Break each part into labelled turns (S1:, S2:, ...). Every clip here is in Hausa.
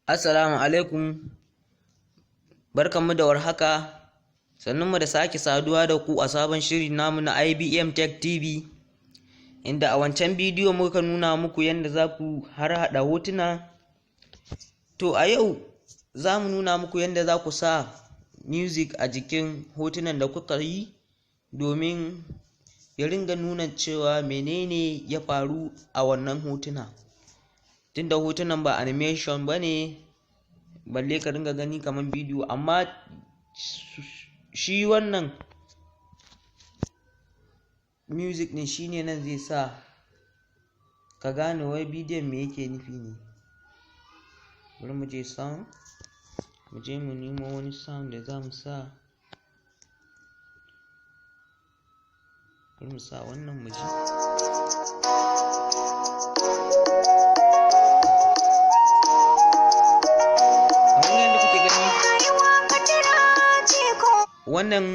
S1: Assalamu alaikum, barkanmu da warhaka, sannunmu da sake saduwa da ku a sabon shirin namu na IBM Tech TV, inda a wancan bidiyo muka nuna muku yadda za ku harhaɗa hotuna. To a yau za mu nuna muku yadda za ku sa music a jikin hotunan da kuka yi domin ya ringa nuna cewa menene ya faru a wannan hotuna. Tunda hotunan ba animation ba ne balle ka ringa gani kamar bidiyo, amma shi wannan music ne shine nan zai sa ka gane wai bidiyon me yake nufi ne. Bari mu je sound, mu je mu nemo wani sound da za mu sa. Bari mu sa wannan mu ji. Wannan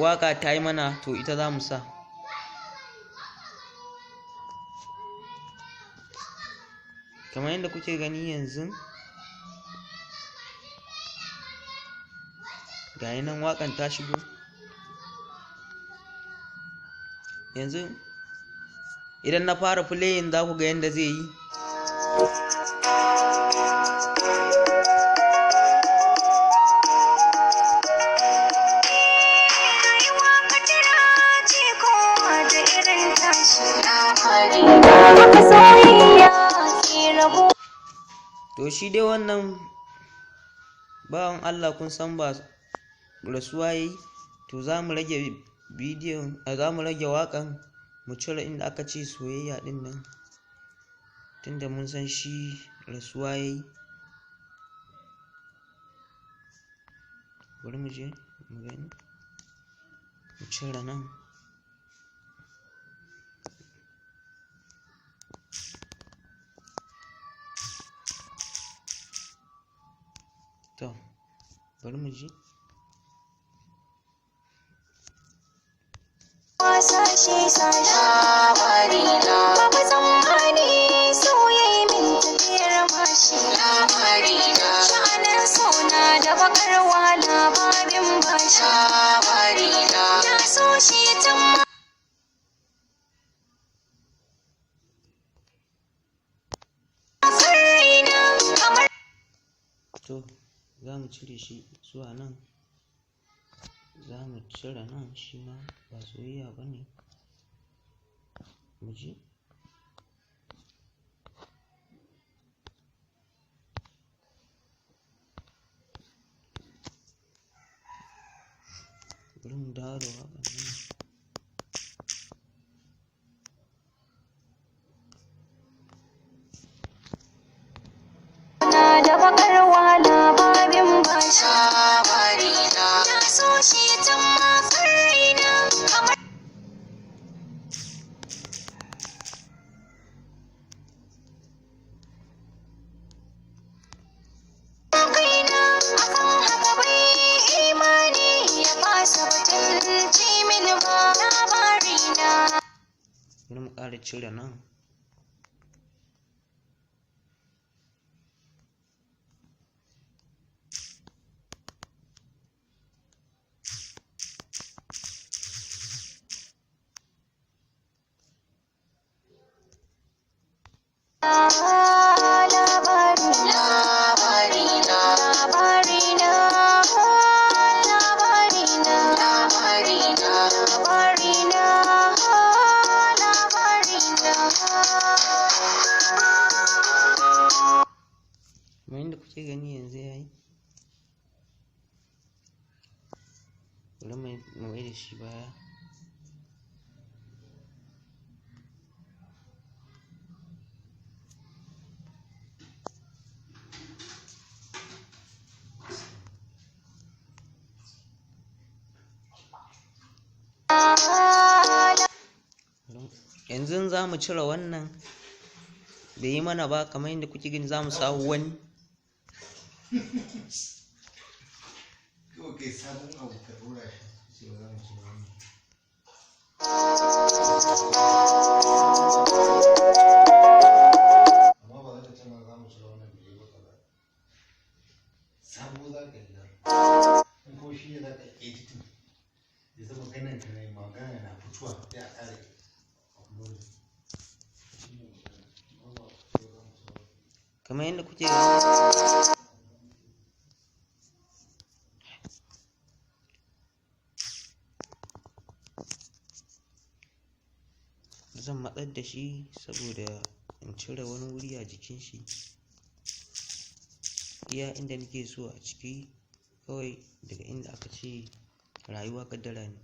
S1: waka ta yi mana, to ita za mu sa. Kamar yadda kuke gani yanzu, ga nan wakan ta shigo. Yanzu idan na fara playing za ku ga yadda zai yi. To shi dai wannan bawan Allah kun san ba rasuwa yayi, to za mu rage bidiyon, za mu rage waƙan, mu cire inda aka ce soyayya din nan, tunda mun san shi rasuwa yayi. Bari mu je mu gani, mu cire nan. To bari mu ji. To za mu cire shi zuwa nan, za mu cire nan, shi ma ba soyayya ba ne. Mu ji. Bari mu dawo da waƙan nan. Da bakar wahala babin bashi na so shi tun makar raina kamar kaina, akan haka bai imani ya fasa batun ji mini ba labarina. Bari mu ƙara cire nan. Kamar yadda kuke gani yanzu yayi. Bari mu mai da shi baya. Yanzu za mu cire wannan, bai yi mana ba. Kamar yadda kuke gani za mu sa wani.
S2: Okay, sabon abu ka dora shi, sai za mu cire wannan. Amma ba za ta ce ma za mu cire wannan bidiyo ba. maganan ka ne magana na fitowa sai a ƙara upload.
S1: Kamar yadda kuke gani zan matsar da shi saboda in cire wani wuri a jikin shi, iya inda nake so a ciki kawai, daga inda aka ce rayuwa kaddara ne.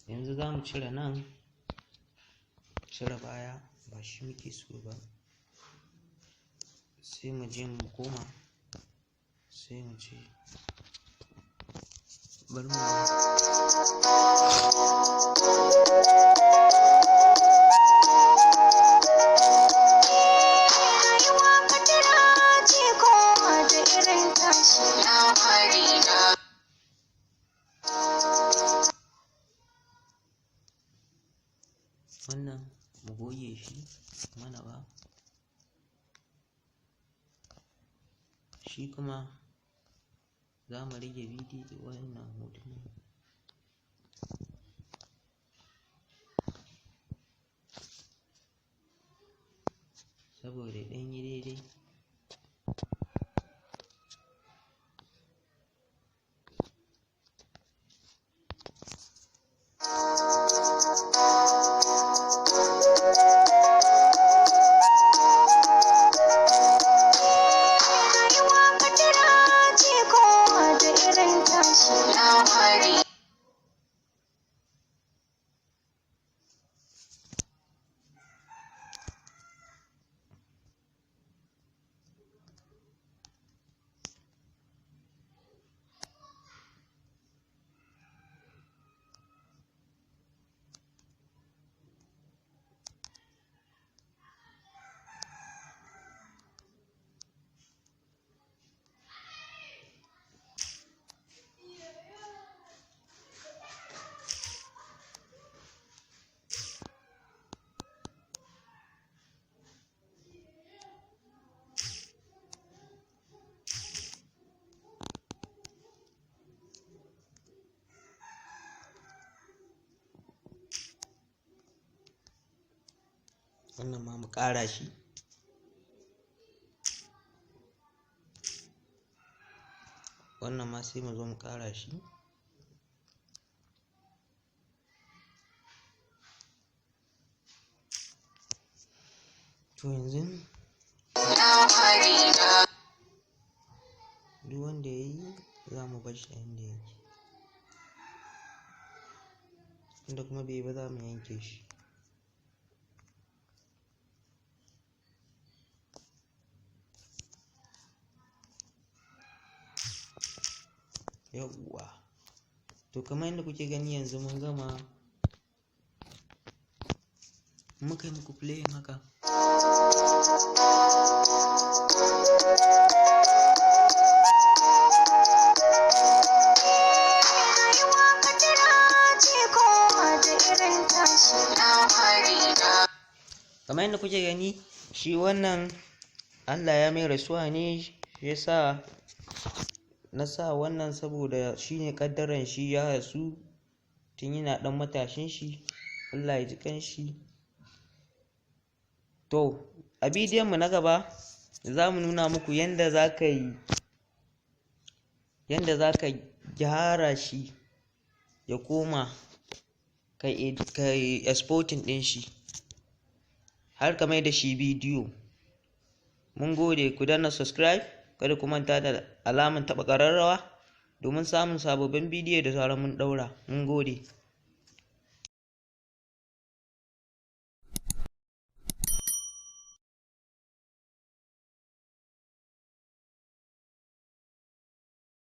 S1: Yanzu za mu cire nan, cire baya, ba shi muke so ba. Sai mu je mu koma, sai mu ce bari mu wannan mu goge shi mana ba, shi kuma za mu rage bidiyo wannan hotunan. Saboda ɗan yi daidai. Wannan ma mu ƙara shi. Wannan ma sai mu zo mu ƙara shi. To yanzu duk wanda ya yi za mu bar shi a inda yake, inda kuma bai yi ba za mu yanke shi. Yawwa, to kamar yadda kuke gani yanzu mun gama, muka yi muku playing haka. Kamar yadda kuke gani, shi wannan Allah ya mai rasuwa ne, shi yasa na sa wannan, saboda shi ne ƙaddaran shi, ya rasu tun yana ɗan matashin shi. Allah ya ji ƙanshi. To a bidiyon mu na gaba za mu nuna muku yanda za ka gyara shi ya koma kai exporting ɗin shi har ka mai da shi bidiyo. Mun gode, ku danna subscribe, kada ku manta da alaman taɓa ƙararrawa domin samun sababbin bidiyo da zarar mun ɗaura. Mun gode.